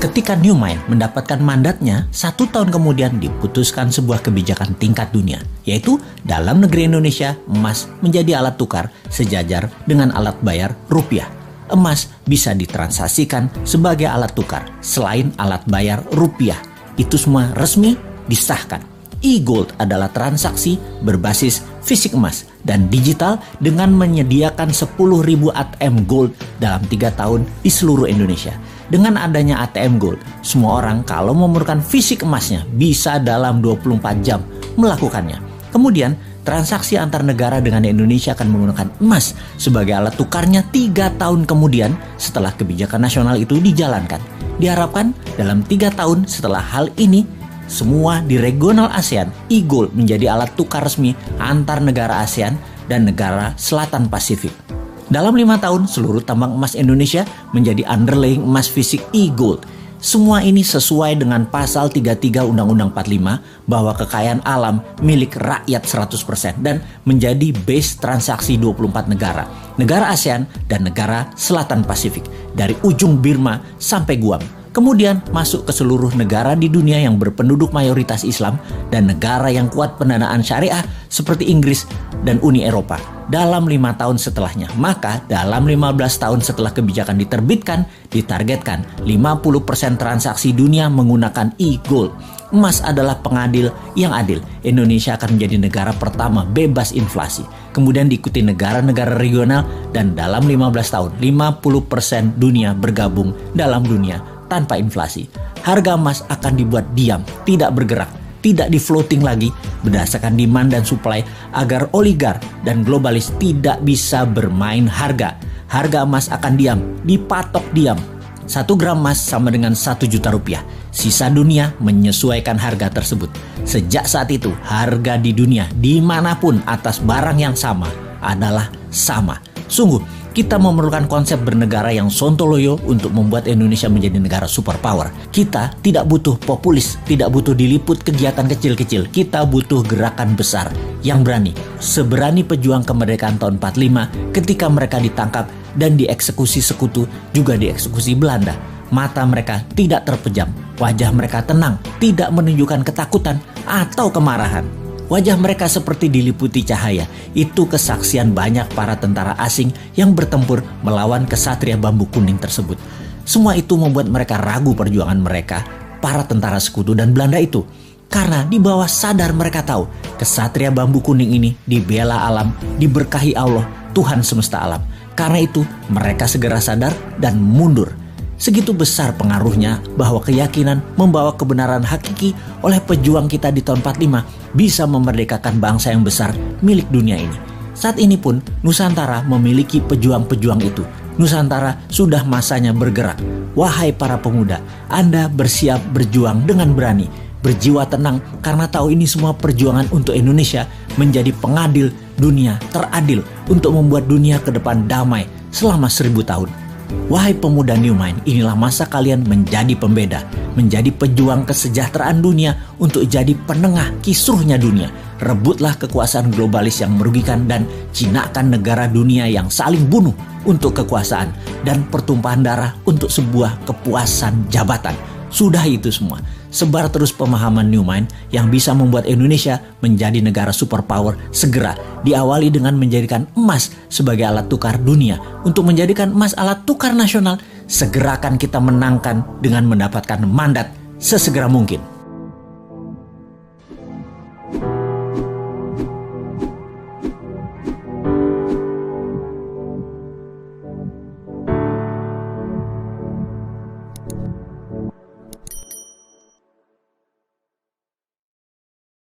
Ketika New Mind mendapatkan mandatnya, 1 tahun kemudian diputuskan sebuah kebijakan tingkat dunia, yaitu dalam negeri Indonesia, emas menjadi alat tukar sejajar dengan alat bayar rupiah. Emas bisa ditransaksikan sebagai alat tukar selain alat bayar rupiah. Itu semua resmi disahkan. E-Gold adalah transaksi berbasis fisik emas dan digital dengan menyediakan 10.000 ATM Gold dalam 3 tahun di seluruh Indonesia. Dengan adanya ATM Gold, semua orang kalau memerlukan fisik emasnya bisa dalam 24 jam melakukannya. Kemudian, transaksi antar negara dengan Indonesia akan menggunakan emas sebagai alat tukarnya 3 tahun kemudian setelah kebijakan nasional itu dijalankan. Diharapkan dalam 3 tahun setelah hal ini, semua di regional ASEAN, e-Gold menjadi alat tukar resmi antar negara ASEAN dan negara Selatan Pasifik. Dalam 5 tahun, seluruh tambang emas Indonesia menjadi underlying emas fisik e-Gold. Semua ini sesuai dengan pasal 33 Undang-Undang 45 bahwa kekayaan alam milik rakyat 100% dan menjadi base transaksi 24 negara, negara ASEAN dan negara Selatan Pasifik, dari ujung Burma sampai Guam. Kemudian masuk ke seluruh negara di dunia yang berpenduduk mayoritas Islam dan negara yang kuat pendanaan syariah seperti Inggris dan Uni Eropa dalam 5 tahun setelahnya. Maka dalam 15 tahun setelah kebijakan diterbitkan, ditargetkan 50% transaksi dunia menggunakan e-Gold. Emas adalah pengadil yang adil. Indonesia akan menjadi negara pertama bebas inflasi. Kemudian diikuti negara-negara regional dan dalam 15 tahun 50% dunia bergabung dalam dunia tanpa inflasi. Harga emas akan dibuat diam, tidak bergerak, tidak di-floating lagi berdasarkan demand dan supply agar oligar dan globalis tidak bisa bermain harga. Harga emas akan diam, dipatok diam. 1 gram emas sama dengan 1 juta rupiah. Sisa dunia menyesuaikan harga tersebut. Sejak saat itu, harga di dunia dimanapun atas barang yang sama adalah sama. Sungguh, kita memerlukan konsep bernegara yang sontoloyo untuk membuat Indonesia menjadi negara superpower. Kita tidak butuh populis, tidak butuh diliput kegiatan kecil-kecil. Kita butuh gerakan besar yang berani. Seberani pejuang kemerdekaan tahun 45 ketika mereka ditangkap dan dieksekusi sekutu, juga dieksekusi Belanda. Mata mereka tidak terpejam, wajah mereka tenang, tidak menunjukkan ketakutan atau kemarahan. Wajah mereka seperti diliputi cahaya. Itu kesaksian banyak para tentara asing yang bertempur melawan kesatria bambu kuning tersebut. Semua itu membuat mereka ragu perjuangan mereka, para tentara sekutu dan Belanda itu. Karena di bawah sadar mereka tahu, kesatria bambu kuning ini dibela alam, diberkahi Allah, Tuhan semesta alam. Karena itu mereka segera sadar dan mundur. Segitu besar pengaruhnya bahwa keyakinan membawa kebenaran hakiki oleh pejuang kita di tahun 45 bisa memerdekakan bangsa yang besar milik dunia ini. Saat ini pun Nusantara memiliki pejuang-pejuang itu. Nusantara sudah masanya bergerak. Wahai para pemuda, Anda bersiap berjuang dengan berani, berjiwa tenang karena tahu ini semua perjuangan untuk Indonesia menjadi pengadil dunia teradil untuk membuat dunia ke depan damai selama 1000 tahun. Wahai pemuda New Mind, inilah masa kalian menjadi pembeda, menjadi pejuang kesejahteraan dunia untuk jadi penengah kisruhnya dunia. Rebutlah kekuasaan globalis yang merugikan dan jinakan negara dunia yang saling bunuh untuk kekuasaan dan pertumpahan darah untuk sebuah kepuasan jabatan. Sudah itu semua. Sebar terus pemahaman New Mind yang bisa membuat Indonesia menjadi negara superpower segera. Diawali dengan menjadikan emas sebagai alat tukar dunia. Untuk menjadikan emas alat tukar nasional, segera akan kita menangkan dengan mendapatkan mandat sesegera mungkin.